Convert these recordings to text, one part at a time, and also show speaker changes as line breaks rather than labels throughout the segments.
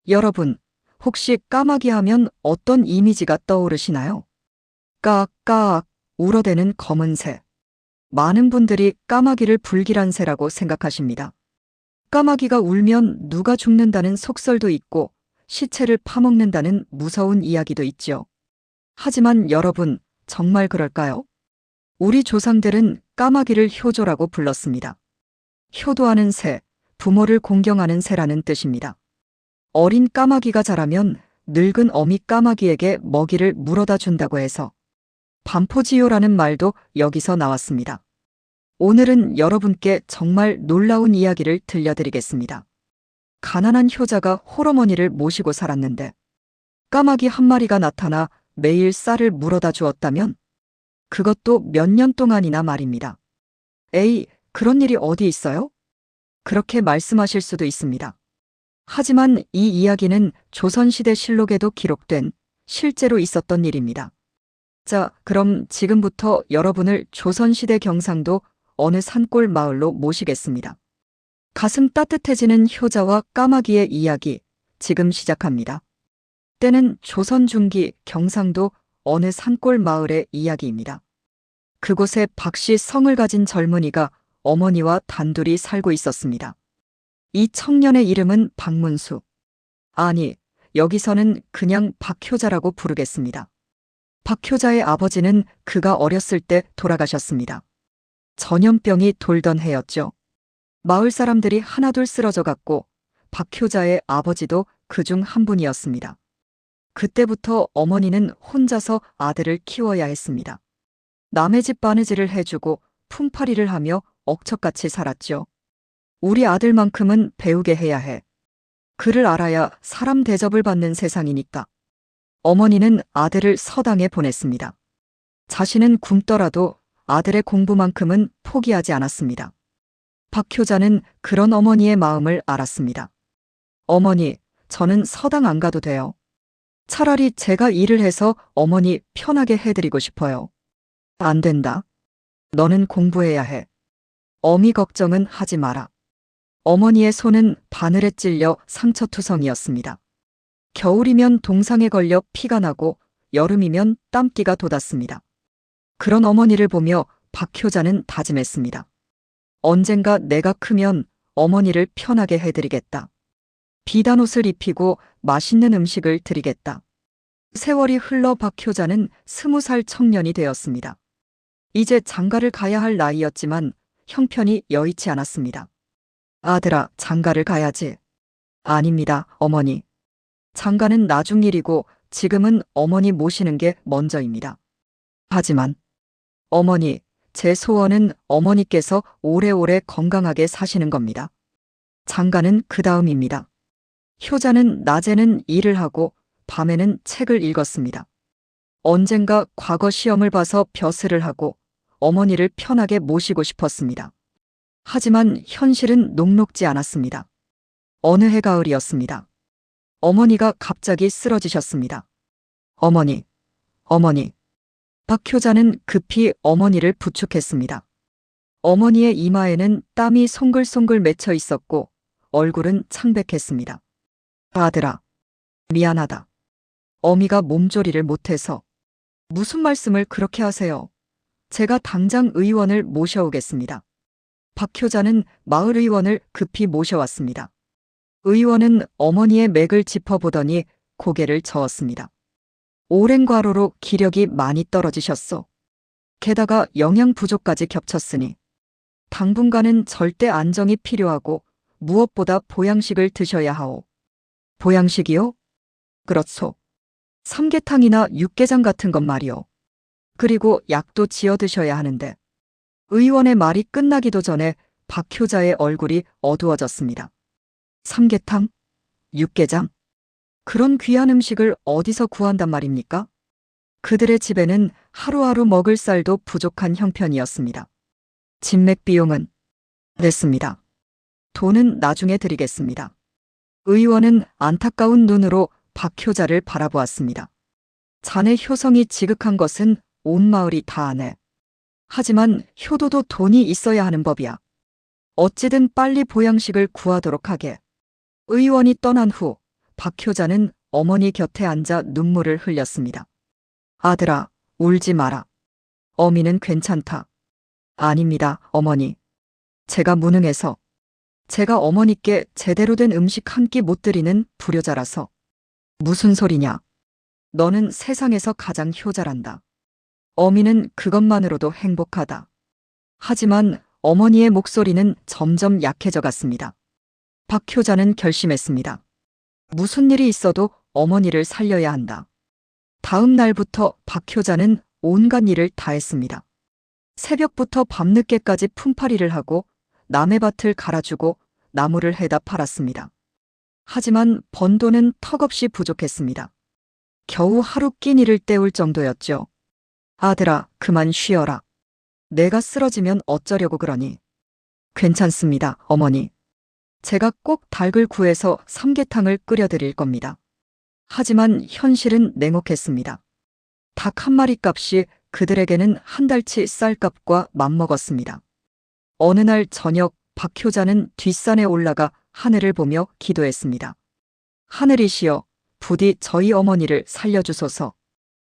여러분, 혹시 까마귀 하면 어떤 이미지가 떠오르시나요? 까악 울어대는 검은 새. 많은 분들이 까마귀를 불길한 새라고 생각하십니다. 까마귀가 울면 누가 죽는다는 속설도 있고 시체를 파먹는다는 무서운 이야기도 있죠. 하지만 여러분, 정말 그럴까요? 우리 조상들은 까마귀를 효조라고 불렀습니다. 효도하는 새, 부모를 공경하는 새라는 뜻입니다. 어린 까마귀가 자라면 늙은 어미 까마귀에게 먹이를 물어다 준다고 해서 반포지효라는 말도 여기서 나왔습니다. 오늘은 여러분께 정말 놀라운 이야기를 들려드리겠습니다. 가난한 효자가 홀어머니를 모시고 살았는데 까마귀 한 마리가 나타나 매일 쌀을 물어다 주었다면 그것도 몇 년 동안이나 말입니다. 에이, 그런 일이 어디 있어요? 그렇게 말씀하실 수도 있습니다. 하지만 이 이야기는 조선시대 실록에도 기록된 실제로 있었던 일입니다. 자, 그럼 지금부터 여러분을 조선시대 경상도 어느 산골 마을로 모시겠습니다. 가슴 따뜻해지는 효자와 까마귀의 이야기, 지금 시작합니다. 때는 조선 중기 경상도 어느 산골 마을의 이야기입니다. 그곳에 박씨 성을 가진 젊은이가 어머니와 단둘이 살고 있었습니다. 이 청년의 이름은 박문수. 아니, 여기서는 그냥 박효자라고 부르겠습니다. 박효자의 아버지는 그가 어렸을 때 돌아가셨습니다. 전염병이 돌던 해였죠. 마을 사람들이 하나둘 쓰러져 갔고 박효자의 아버지도 그중 한 분이었습니다. 그때부터 어머니는 혼자서 아들을 키워야 했습니다. 남의 집 바느질을 해주고 품팔이를 하며 억척같이 살았죠. 우리 아들만큼은 배우게 해야 해. 그를 알아야 사람 대접을 받는 세상이니까. 어머니는 아들을 서당에 보냈습니다. 자신은 굶더라도 아들의 공부만큼은 포기하지 않았습니다. 박효자는 그런 어머니의 마음을 알았습니다. 어머니, 저는 서당 안 가도 돼요. 차라리 제가 일을 해서 어머니 편하게 해드리고 싶어요. 안 된다. 너는 공부해야 해. 어미 걱정은 하지 마라. 어머니의 손은 바늘에 찔려 상처투성이었습니다. 겨울이면 동상에 걸려 피가 나고 여름이면 땀띠가 돋았습니다. 그런 어머니를 보며 박효자는 다짐했습니다. 언젠가 내가 크면 어머니를 편하게 해드리겠다. 비단 옷을 입히고 맛있는 음식을 드리겠다. 세월이 흘러 박효자는 20살 청년이 되었습니다. 이제 장가를 가야 할 나이였지만 형편이 여의치 않았습니다. 아들아, 장가를 가야지. 아닙니다, 어머니. 장가는 나중 일이고 지금은 어머니 모시는 게 먼저입니다. 하지만 어머니, 제 소원은 어머니께서 오래오래 건강하게 사시는 겁니다. 장가는 그 다음입니다. 효자는 낮에는 일을 하고 밤에는 책을 읽었습니다. 언젠가 과거 시험을 봐서 벼슬을 하고 어머니를 편하게 모시고 싶었습니다. 하지만 현실은 녹록지 않았습니다. 어느 해 가을이었습니다. 어머니가 갑자기 쓰러지셨습니다. 어머니. 박효자는 급히 어머니를 부축했습니다. 어머니의 이마에는 땀이 송글송글 맺혀 있었고 얼굴은 창백했습니다. 아들아, 미안하다. 어미가 몸조리를 못해서. 무슨 말씀을 그렇게 하세요? 제가 당장 의원을 모셔오겠습니다. 박효자는 마을 의원을 급히 모셔왔습니다. 의원은 어머니의 맥을 짚어보더니 고개를 저었습니다. 오랜 과로로 기력이 많이 떨어지셨소. 게다가 영양 부족까지 겹쳤으니 당분간은 절대 안정이 필요하고 무엇보다 보양식을 드셔야 하오. 보양식이요? 그렇소. 삼계탕이나 육개장 같은 것 말이오. 그리고 약도 지어 드셔야 하는데. 의원의 말이 끝나기도 전에 박효자의 얼굴이 어두워졌습니다. 삼계탕? 육개장? 그런 귀한 음식을 어디서 구한단 말입니까? 그들의 집에는 하루하루 먹을 쌀도 부족한 형편이었습니다. 진맥 비용은? 냈습니다. 돈은 나중에 드리겠습니다. 의원은 안타까운 눈으로 박효자를 바라보았습니다. 자네 효성이 지극한 것은 온 마을이 다 아네. 하지만 효도도 돈이 있어야 하는 법이야. 어찌든 빨리 보양식을 구하도록 하게. 의원이 떠난 후 박효자는 어머니 곁에 앉아 눈물을 흘렸습니다. 아들아, 울지 마라. 어미는 괜찮다. 아닙니다, 어머니. 제가 무능해서. 제가 어머니께 제대로 된 음식 한 끼 못 드리는 불효자라서. 무슨 소리냐? 너는 세상에서 가장 효자란다. 어미는 그것만으로도 행복하다. 하지만 어머니의 목소리는 점점 약해져 갔습니다. 박효자는 결심했습니다. 무슨 일이 있어도 어머니를 살려야 한다. 다음 날부터 박효자는 온갖 일을 다 했습니다. 새벽부터 밤늦게까지 품팔이를 하고 남의 밭을 갈아주고 나무를 해다 팔았습니다. 하지만 번 돈은 턱없이 부족했습니다. 겨우 하루 끼니를 때울 정도였죠. 아들아, 그만 쉬어라. 내가 쓰러지면 어쩌려고 그러니. 괜찮습니다, 어머니. 제가 꼭 닭을 구해서 삼계탕을 끓여드릴 겁니다. 하지만 현실은 냉혹했습니다. 닭 한 마리 값이 그들에게는 한 달치 쌀값과 맞먹었습니다. 어느 날 저녁 박효자는 뒷산에 올라가 하늘을 보며 기도했습니다. 하늘이시여, 부디 저희 어머니를 살려주소서.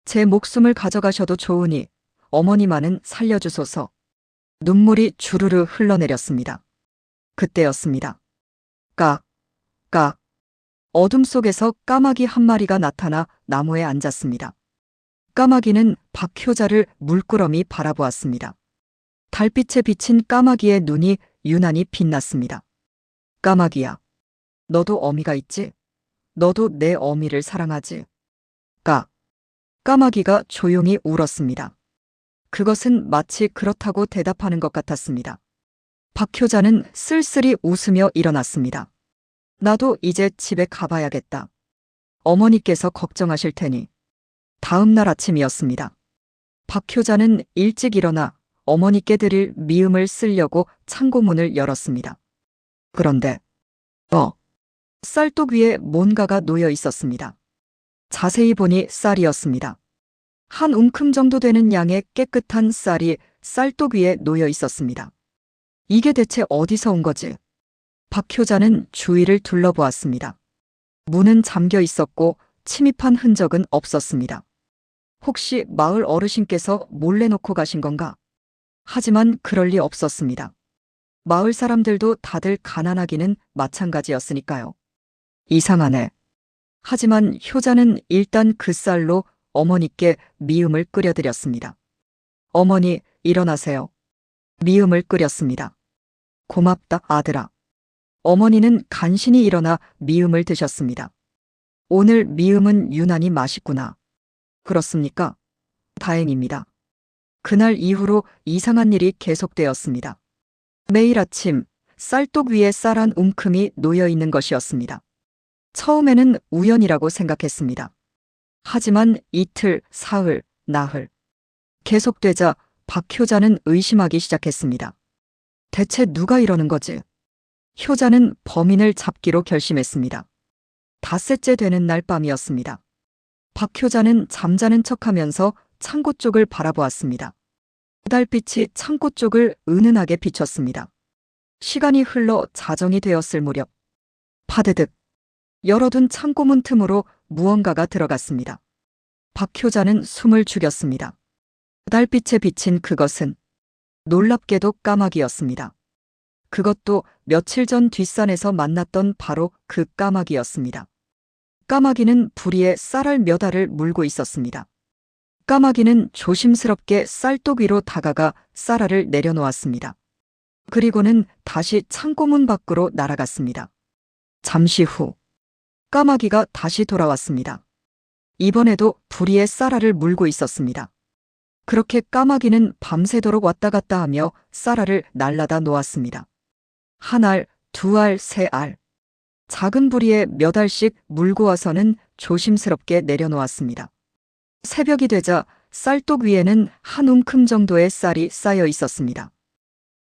제 목숨을 가져가셔도 좋으니 어머니만은 살려주소서. 눈물이 주르르 흘러내렸습니다. 그때였습니다. 까, 까. 어둠 속에서 까마귀 한 마리가 나타나 나무에 앉았습니다. 까마귀는 박효자를 물끄러미 바라보았습니다. 달빛에 비친 까마귀의 눈이 유난히 빛났습니다. 까마귀야, 너도 어미가 있지? 너도 내 어미를 사랑하지? 까마귀가 조용히 울었습니다. 그것은 마치 그렇다고 대답하는 것 같았습니다. 박효자는 쓸쓸히 웃으며 일어났습니다. 나도 이제 집에 가봐야겠다. 어머니께서 걱정하실 테니. 다음 날 아침이었습니다. 박효자는 일찍 일어나 어머니께 드릴 미음을 쓰려고 창고문을 열었습니다. 그런데 쌀독 위에 뭔가가 놓여 있었습니다. 자세히 보니 쌀이었습니다. 한 움큼 정도 되는 양의 깨끗한 쌀이 쌀독 위에 놓여 있었습니다. 이게 대체 어디서 온 거지? 박효자는 주위를 둘러보았습니다. 문은 잠겨 있었고 침입한 흔적은 없었습니다. 혹시 마을 어르신께서 몰래 놓고 가신 건가? 하지만 그럴 리 없었습니다. 마을 사람들도 다들 가난하기는 마찬가지였으니까요. 이상하네. 하지만 효자는 일단 그 쌀로 어머니께 미음을 끓여드렸습니다. 어머니, 일어나세요. 미음을 끓였습니다. 고맙다, 아들아. 어머니는 간신히 일어나 미음을 드셨습니다. 오늘 미음은 유난히 맛있구나. 그렇습니까? 다행입니다. 그날 이후로 이상한 일이 계속되었습니다. 매일 아침 쌀독 위에 쌀 한 움큼이 놓여 있는 것이었습니다. 처음에는 우연이라고 생각했습니다. 하지만 이틀, 사흘, 나흘 계속되자 박효자는 의심하기 시작했습니다. 대체 누가 이러는 거지? 효자는 범인을 잡기로 결심했습니다. 닷새째 되는 날 밤이었습니다. 박효자는 잠자는 척하면서 창고 쪽을 바라보았습니다. 달빛이 창고 쪽을 은은하게 비췄습니다. 시간이 흘러 자정이 되었을 무렵 파드득 열어둔 창고문 틈으로 무언가가 들어갔습니다. 박효자는 숨을 죽였습니다. 달빛에 비친 그것은 놀랍게도 까마귀였습니다. 그것도 며칠 전 뒷산에서 만났던 바로 그 까마귀였습니다. 까마귀는 부리에 쌀알 몇 알을 물고 있었습니다. 까마귀는 조심스럽게 쌀독 위로 다가가 쌀알을 내려놓았습니다. 그리고는 다시 창고문 밖으로 날아갔습니다. 잠시 후 까마귀가 다시 돌아왔습니다. 이번에도 부리에 쌀알을 물고 있었습니다. 그렇게 까마귀는 밤새도록 왔다 갔다 하며 쌀알을 날라다 놓았습니다. 한 알, 두 알, 세 알. 작은 부리에 몇 알씩 물고 와서는 조심스럽게 내려놓았습니다. 새벽이 되자 쌀독 위에는 한 움큼 정도의 쌀이 쌓여 있었습니다.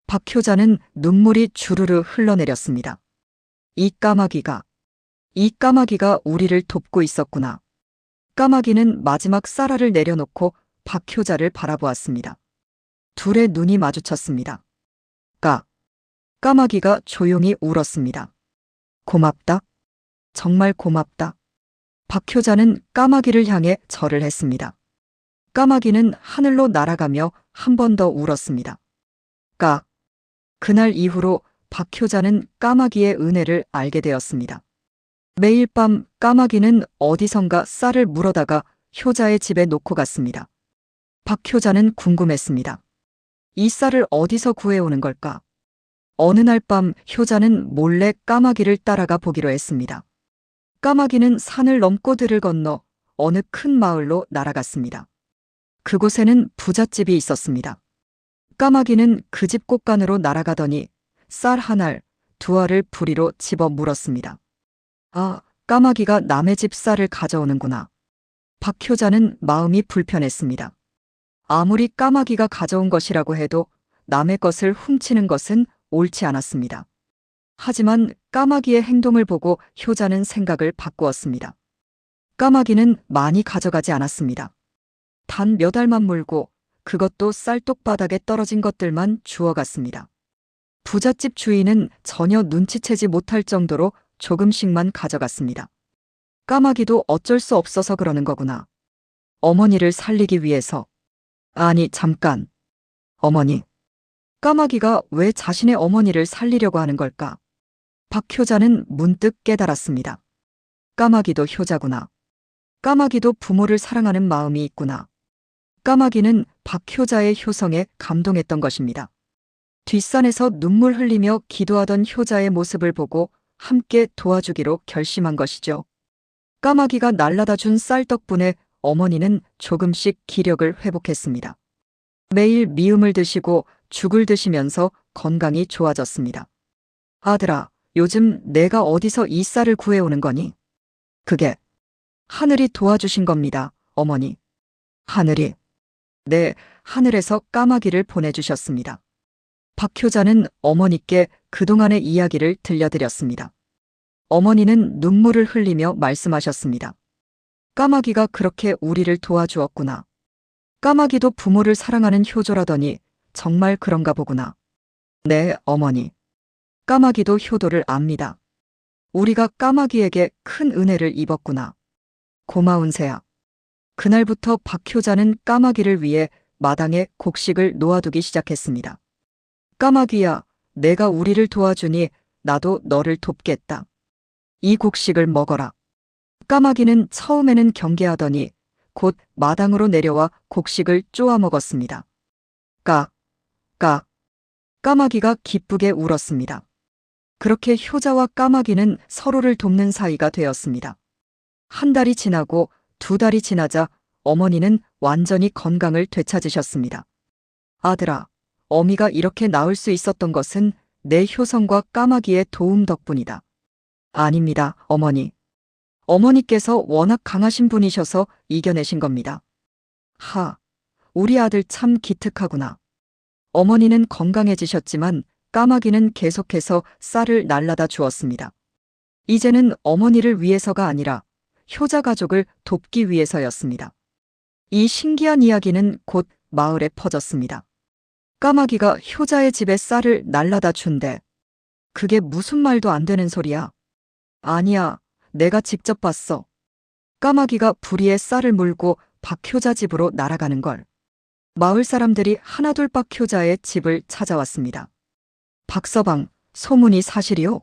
박효자는 눈물이 주르르 흘러내렸습니다. 이 까마귀가 우리를 돕고 있었구나. 까마귀는 마지막 쌀알을 내려놓고 박효자를 바라보았습니다. 둘의 눈이 마주쳤습니다. 까마귀가 조용히 울었습니다. 고맙다. 정말 고맙다. 박 효자는 까마귀를 향해 절을 했습니다. 까마귀는 하늘로 날아가며 한 번 더 울었습니다. 까. 그날 이후로 박 효자는 까마귀의 은혜를 알게 되었습니다. 매일 밤 까마귀는 어디선가 쌀을 물어다가 효자의 집에 놓고 갔습니다. 박 효자는 궁금했습니다. 이 쌀을 어디서 구해오는 걸까? 어느 날 밤 효자는 몰래 까마귀를 따라가 보기로 했습니다. 까마귀는 산을 넘고 들을 건너 어느 큰 마을로 날아갔습니다. 그곳에는 부잣집이 있었습니다. 까마귀는 그 집 곳간으로 날아가더니 쌀 한 알, 두 알을 부리로 집어 물었습니다. 아, 까마귀가 남의 집 쌀을 가져오는구나. 박 효자는 마음이 불편했습니다. 아무리 까마귀가 가져온 것이라고 해도 남의 것을 훔치는 것은 옳지 않았습니다. 하지만 까마귀의 행동을 보고 효자는 생각을 바꾸었습니다. 까마귀는 많이 가져가지 않았습니다. 단 몇 알만 물고 그것도 쌀독바닥에 떨어진 것들만 주워갔습니다. 부잣집 주인은 전혀 눈치채지 못할 정도로 조금씩만 가져갔습니다. 까마귀도 어쩔 수 없어서 그러는 거구나. 어머니를 살리기 위해서. 아니, 잠깐. 어머니. 까마귀가 왜 자신의 어머니를 살리려고 하는 걸까? 박 효자는 문득 깨달았습니다. 까마귀도 효자구나. 까마귀도 부모를 사랑하는 마음이 있구나. 까마귀는 박 효자의 효성에 감동했던 것입니다. 뒷산에서 눈물 흘리며 기도하던 효자의 모습을 보고 함께 도와주기로 결심한 것이죠. 까마귀가 날라다 준 쌀 덕분에 어머니는 조금씩 기력을 회복했습니다. 매일 미음을 드시고 죽을 드시면서 건강이 좋아졌습니다. 아들아, 요즘 내가 어디서 이 쌀을 구해오는 거니? 그게 하늘이 도와주신 겁니다, 어머니. 하늘이? 네, 하늘에서 까마귀를 보내주셨습니다. 박 효자는 어머니께 그동안의 이야기를 들려드렸습니다. 어머니는 눈물을 흘리며 말씀하셨습니다. 까마귀가 그렇게 우리를 도와주었구나. 까마귀도 부모를 사랑하는 효조라더니 정말 그런가 보구나. 네, 어머니. 까마귀도 효도를 압니다. 우리가 까마귀에게 큰 은혜를 입었구나. 고마운 새야. 그날부터 박 효자는 까마귀를 위해 마당에 곡식을 놓아두기 시작했습니다. 까마귀야, 내가 우리를 도와주니 나도 너를 돕겠다. 이 곡식을 먹어라. 까마귀는 처음에는 경계하더니 곧 마당으로 내려와 곡식을 쪼아 먹었습니다. 까, 까. 까마귀가 기쁘게 울었습니다. 그렇게 효자와 까마귀는 서로를 돕는 사이가 되었습니다. 한 달이 지나고 두 달이 지나자 어머니는 완전히 건강을 되찾으셨습니다. 아들아, 어미가 이렇게 나을 수 있었던 것은 내 효성과 까마귀의 도움 덕분이다. 아닙니다, 어머니. 어머니께서 워낙 강하신 분이셔서 이겨내신 겁니다. 하, 우리 아들 참 기특하구나. 어머니는 건강해지셨지만 까마귀는 계속해서 쌀을 날라다 주었습니다. 이제는 어머니를 위해서가 아니라 효자 가족을 돕기 위해서였습니다. 이 신기한 이야기는 곧 마을에 퍼졌습니다. 까마귀가 효자의 집에 쌀을 날라다 준대. 그게 무슨 말도 안 되는 소리야. 아니야, 내가 직접 봤어. 까마귀가 부리에 쌀을 물고 박효자 집으로 날아가는 걸. 마을 사람들이 하나둘 박효자의 집을 찾아왔습니다. 박서방, 소문이 사실이요?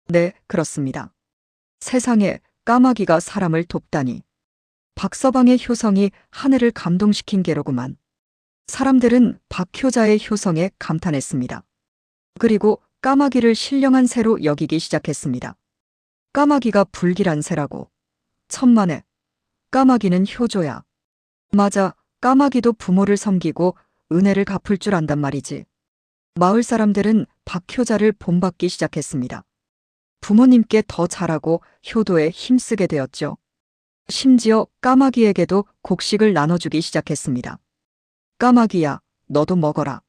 네, 그렇습니다. 세상에 까마귀가 사람을 돕다니. 박서방의 효성이 하늘을 감동시킨 게로구만. 사람들은 박효자의 효성에 감탄했습니다. 그리고 까마귀를 신령한 새로 여기기 시작했습니다. 까마귀가 불길한 새라고. 천만에. 까마귀는 효조야. 맞아, 까마귀도 부모를 섬기고 은혜를 갚을 줄 안단 말이지. 마을 사람들은 박효자를 본받기 시작했습니다. 부모님께 더 잘하고 효도에 힘쓰게 되었죠. 심지어 까마귀에게도 곡식을 나눠주기 시작했습니다. 까마귀야, 너도 먹어라.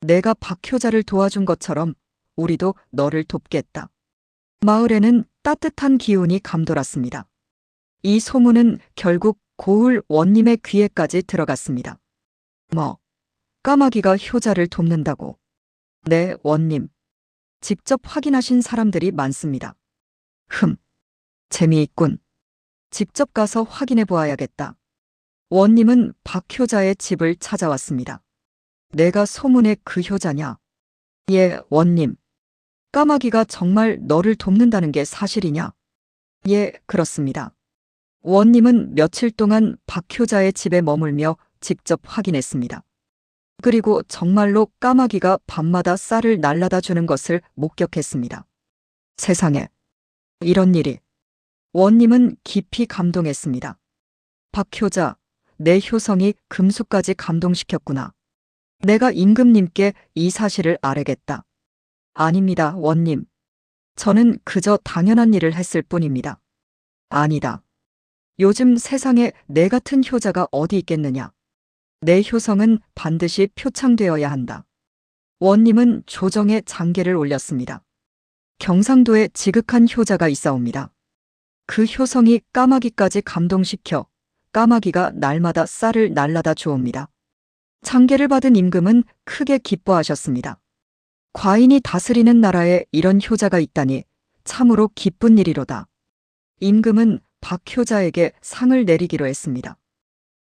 내가 박효자를 도와준 것처럼 우리도 너를 돕겠다. 마을에는 따뜻한 기운이 감돌았습니다. 이 소문은 결국 고을 원님의 귀에까지 들어갔습니다. 뭐, 까마귀가 효자를 돕는다고? 네, 원님. 직접 확인하신 사람들이 많습니다. 재미있군. 직접 가서 확인해 보아야겠다. 원님은 박효자의 집을 찾아왔습니다. 내가 소문의 그 효자냐? 예, 원님. 까마귀가 정말 너를 돕는다는 게 사실이냐? 예, 그렇습니다. 원님은 며칠 동안 박효자의 집에 머물며 직접 확인했습니다. 그리고 정말로 까마귀가 밤마다 쌀을 날라다 주는 것을 목격했습니다. 세상에, 이런 일이. 원님은 깊이 감동했습니다. 박효자, 내 효성이 금수까지 감동시켰구나. 내가 임금님께 이 사실을 아뢰겠다. 아닙니다, 원님. 저는 그저 당연한 일을 했을 뿐입니다. 아니다. 요즘 세상에 내 같은 효자가 어디 있겠느냐. 내 효성은 반드시 표창되어야 한다. 원님은 조정에 장계를 올렸습니다. 경상도에 지극한 효자가 있사옵니다. 그 효성이 까마귀까지 감동시켜 까마귀가 날마다 쌀을 날라다 주옵니다. 장계를 받은 임금은 크게 기뻐하셨습니다. 과인이 다스리는 나라에 이런 효자가 있다니 참으로 기쁜 일이로다. 임금은 박효자에게 상을 내리기로 했습니다.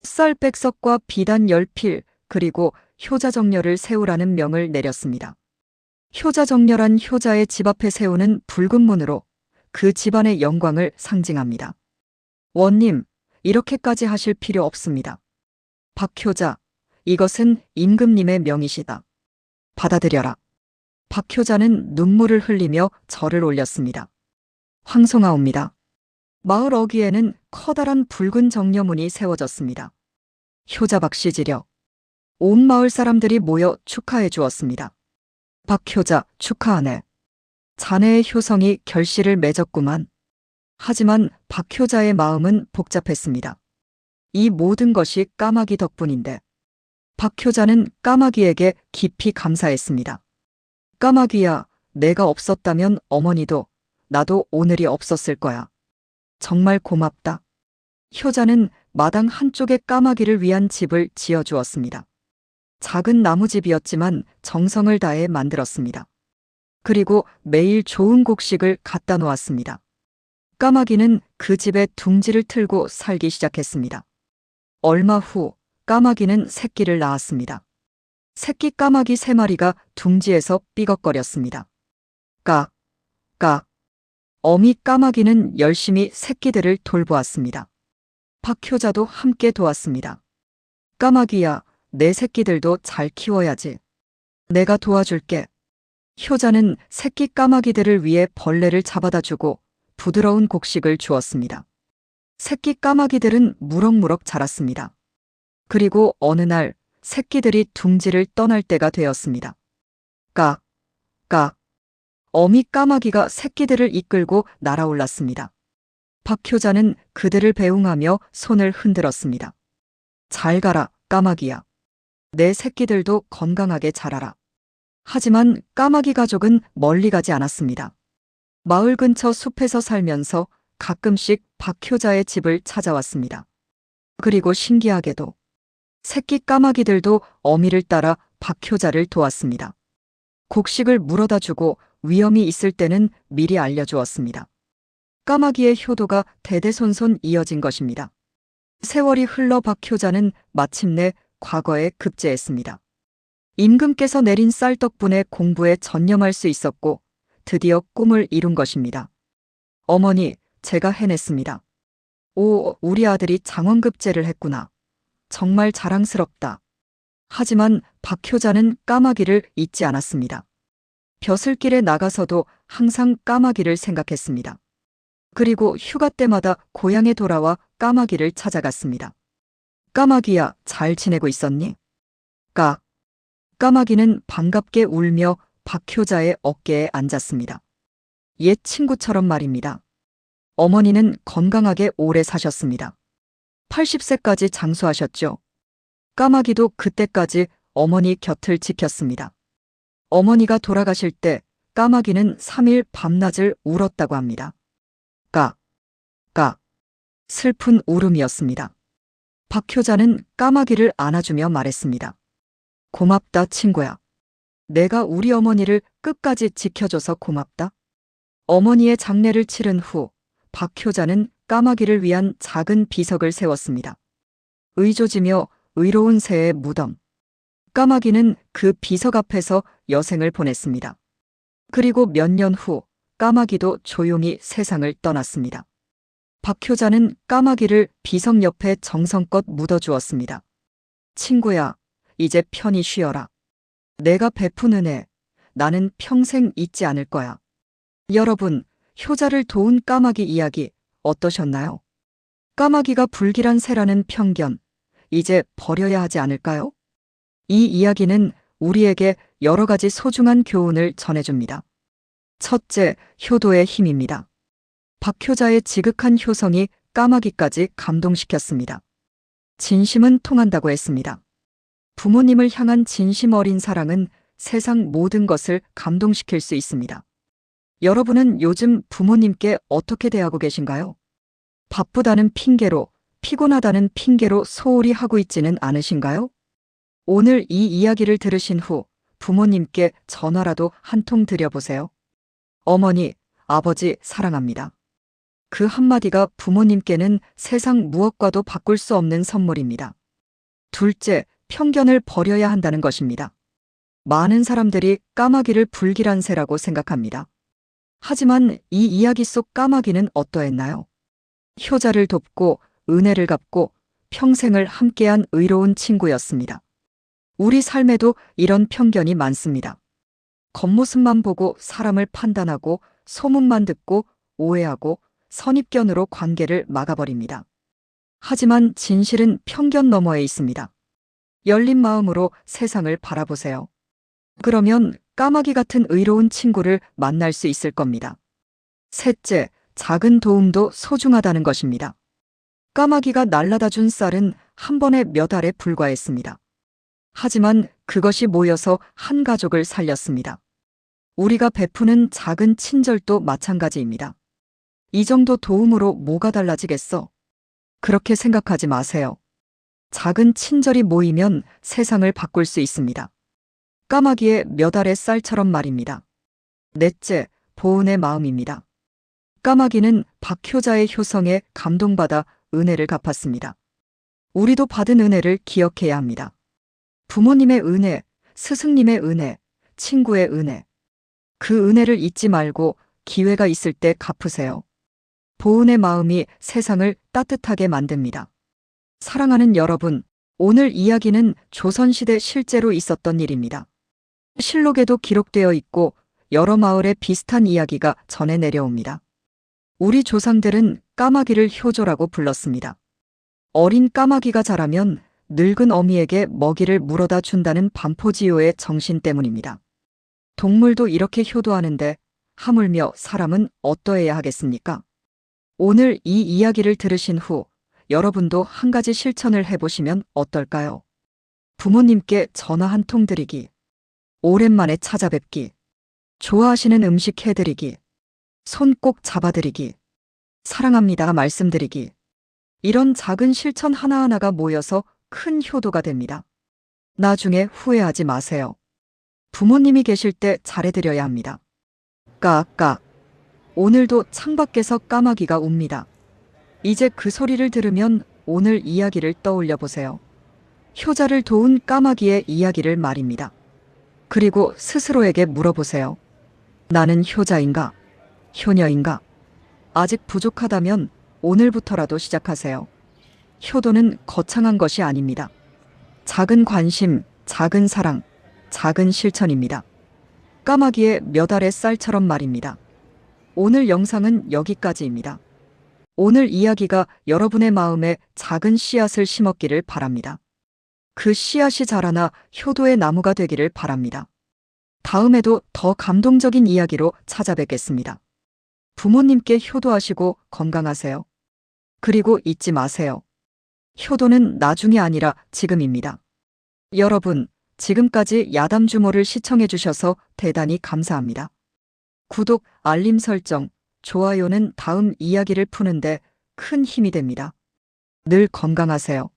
쌀백석과 비단 10필 그리고 효자정렬을 세우라는 명을 내렸습니다. 효자정렬한 효자의 집 앞에 세우는 붉은 문으로 그 집안의 영광을 상징합니다. 원님, 이렇게까지 하실 필요 없습니다. 박효자, 이것은 임금님의 명이시다. 받아들여라. 박효자는 눈물을 흘리며 절을 올렸습니다. 황송하옵니다. 마을 어귀에는 커다란 붉은 정려문이 세워졌습니다. 효자 박씨지려. 온 마을 사람들이 모여 축하해 주었습니다. 박효자 축하하네. 자네의 효성이 결실을 맺었구만. 하지만 박효자의 마음은 복잡했습니다. 이 모든 것이 까마귀 덕분인데. 박효자는 까마귀에게 깊이 감사했습니다. 까마귀야, 내가 없었다면 어머니도 나도 오늘이 없었을 거야. 정말 고맙다. 효자는 마당 한쪽에 까마귀를 위한 집을 지어주었습니다. 작은 나무집이었지만 정성을 다해 만들었습니다. 그리고 매일 좋은 곡식을 갖다 놓았습니다. 까마귀는 그 집에 둥지를 틀고 살기 시작했습니다. 얼마 후 까마귀는 새끼를 낳았습니다. 새끼 까마귀 3마리가 둥지에서 삐걱거렸습니다. 까, 까. 어미 까마귀는 열심히 새끼들을 돌보았습니다. 박효자도 함께 도왔습니다. 까마귀야, 내 새끼들도 잘 키워야지. 내가 도와줄게. 효자는 새끼 까마귀들을 위해 벌레를 잡아다 주고 부드러운 곡식을 주었습니다. 새끼 까마귀들은 무럭무럭 자랐습니다. 그리고 어느 날 새끼들이 둥지를 떠날 때가 되었습니다. 까, 까. 어미 까마귀가 새끼들을 이끌고 날아올랐습니다. 박효자는 그들을 배웅하며 손을 흔들었습니다. 잘 가라, 까마귀야. 내 새끼들도 건강하게 자라라. 하지만 까마귀 가족은 멀리 가지 않았습니다. 마을 근처 숲에서 살면서 가끔씩 박효자의 집을 찾아왔습니다. 그리고 신기하게도 새끼 까마귀들도 어미를 따라 박효자를 도왔습니다. 곡식을 물어다 주고 위험이 있을 때는 미리 알려주었습니다. 까마귀의 효도가 대대손손 이어진 것입니다. 세월이 흘러 박효자는 마침내 과거에 급제했습니다. 임금께서 내린 쌀 덕분에 공부에 전념할 수 있었고 드디어 꿈을 이룬 것입니다. 어머니, 제가 해냈습니다. 오, 우리 아들이 장원급제를 했구나. 정말 자랑스럽다. 하지만 박효자는 까마귀를 잊지 않았습니다. 벼슬길에 나가서도 항상 까마귀를 생각했습니다. 그리고 휴가 때마다 고향에 돌아와 까마귀를 찾아갔습니다. 까마귀야, 잘 지내고 있었니? 까마귀는 반갑게 울며 박효자의 어깨에 앉았습니다. 옛 친구처럼 말입니다. 어머니는 건강하게 오래 사셨습니다. 80세까지 장수하셨죠. 까마귀도 그때까지 어머니 곁을 지켰습니다. 어머니가 돌아가실 때 까마귀는 3일 밤낮을 울었다고 합니다. 슬픈 울음이었습니다. 박효자는 까마귀를 안아주며 말했습니다. 고맙다, 친구야. 내가 우리 어머니를 끝까지 지켜줘서 고맙다. 어머니의 장례를 치른 후 박효자는 까마귀를 위한 작은 비석을 세웠습니다. 의조지며 의로운 새의 무덤. 까마귀는 그 비석 앞에서 여생을 보냈습니다. 그리고 몇 년 후 까마귀도 조용히 세상을 떠났습니다. 박효자는 까마귀를 비석 옆에 정성껏 묻어주었습니다. 친구야, 이제 편히 쉬어라. 내가 베푼 은혜, 나는 평생 잊지 않을 거야. 여러분, 효자를 도운 까마귀 이야기 어떠셨나요? 까마귀가 불길한 새라는 편견, 이제 버려야 하지 않을까요? 이 이야기는 우리에게 여러 가지 소중한 교훈을 전해줍니다. 첫째, 효도의 힘입니다. 박효자의 지극한 효성이 까마귀까지 감동시켰습니다. 진심은 통한다고 했습니다. 부모님을 향한 진심 어린 사랑은 세상 모든 것을 감동시킬 수 있습니다. 여러분은 요즘 부모님께 어떻게 대하고 계신가요? 바쁘다는 핑계로, 피곤하다는 핑계로 소홀히 하고 있지는 않으신가요? 오늘 이 이야기를 들으신 후 부모님께 전화라도 한 통 드려보세요. 어머니, 아버지 사랑합니다. 그 한마디가 부모님께는 세상 무엇과도 바꿀 수 없는 선물입니다. 둘째, 편견을 버려야 한다는 것입니다. 많은 사람들이 까마귀를 불길한 새라고 생각합니다. 하지만 이 이야기 속 까마귀는 어떠했나요? 효자를 돕고 은혜를 갚고 평생을 함께한 의로운 친구였습니다. 우리 삶에도 이런 편견이 많습니다. 겉모습만 보고 사람을 판단하고 소문만 듣고 오해하고 선입견으로 관계를 막아버립니다. 하지만 진실은 편견 너머에 있습니다. 열린 마음으로 세상을 바라보세요. 그러면 까마귀 같은 의로운 친구를 만날 수 있을 겁니다. 셋째, 작은 도움도 소중하다는 것입니다. 까마귀가 날라다 준 쌀은 한 번에 몇 알에 불과했습니다. 하지만 그것이 모여서 한 가족을 살렸습니다. 우리가 베푸는 작은 친절도 마찬가지입니다. 이 정도 도움으로 뭐가 달라지겠어? 그렇게 생각하지 마세요. 작은 친절이 모이면 세상을 바꿀 수 있습니다. 까마귀의 몇 알의 쌀처럼 말입니다. 넷째, 보은의 마음입니다. 까마귀는 박효자의 효성에 감동받아 은혜를 갚았습니다. 우리도 받은 은혜를 기억해야 합니다. 부모님의 은혜, 스승님의 은혜, 친구의 은혜. 그 은혜를 잊지 말고 기회가 있을 때 갚으세요. 보은의 마음이 세상을 따뜻하게 만듭니다. 사랑하는 여러분, 오늘 이야기는 조선시대 실제로 있었던 일입니다. 실록에도 기록되어 있고 여러 마을에 비슷한 이야기가 전해 내려옵니다. 우리 조상들은 까마귀를 효조라고 불렀습니다. 어린 까마귀가 자라면 늙은 어미에게 먹이를 물어다 준다는 반포지효의 정신 때문입니다. 동물도 이렇게 효도하는데 하물며 사람은 어떠해야 하겠습니까? 오늘 이 이야기를 들으신 후 여러분도 한 가지 실천을 해보시면 어떨까요? 부모님께 전화 한 통 드리기, 오랜만에 찾아뵙기, 좋아하시는 음식 해드리기, 손 꼭 잡아드리기, 사랑합니다 말씀드리기. 이런 작은 실천 하나하나가 모여서 큰 효도가 됩니다. 나중에 후회하지 마세요. 부모님이 계실 때 잘해드려야 합니다. 까까. 오늘도 창밖에서 까마귀가 웁니다. 이제 그 소리를 들으면 오늘 이야기를 떠올려 보세요. 효자를 도운 까마귀의 이야기를 말입니다. 그리고 스스로에게 물어보세요. 나는 효자인가? 효녀인가? 아직 부족하다면 오늘부터라도 시작하세요. 효도는 거창한 것이 아닙니다. 작은 관심, 작은 사랑, 작은 실천입니다. 까마귀의 몇 알의 쌀처럼 말입니다. 오늘 영상은 여기까지입니다. 오늘 이야기가 여러분의 마음에 작은 씨앗을 심었기를 바랍니다. 그 씨앗이 자라나 효도의 나무가 되기를 바랍니다. 다음에도 더 감동적인 이야기로 찾아뵙겠습니다. 부모님께 효도하시고 건강하세요. 그리고 잊지 마세요. 효도는 나중이 아니라 지금입니다. 여러분, 지금까지 야담주모를 시청해 주셔서 대단히 감사합니다. 구독, 알림 설정, 좋아요는 다음 이야기를 푸는데 큰 힘이 됩니다. 늘 건강하세요.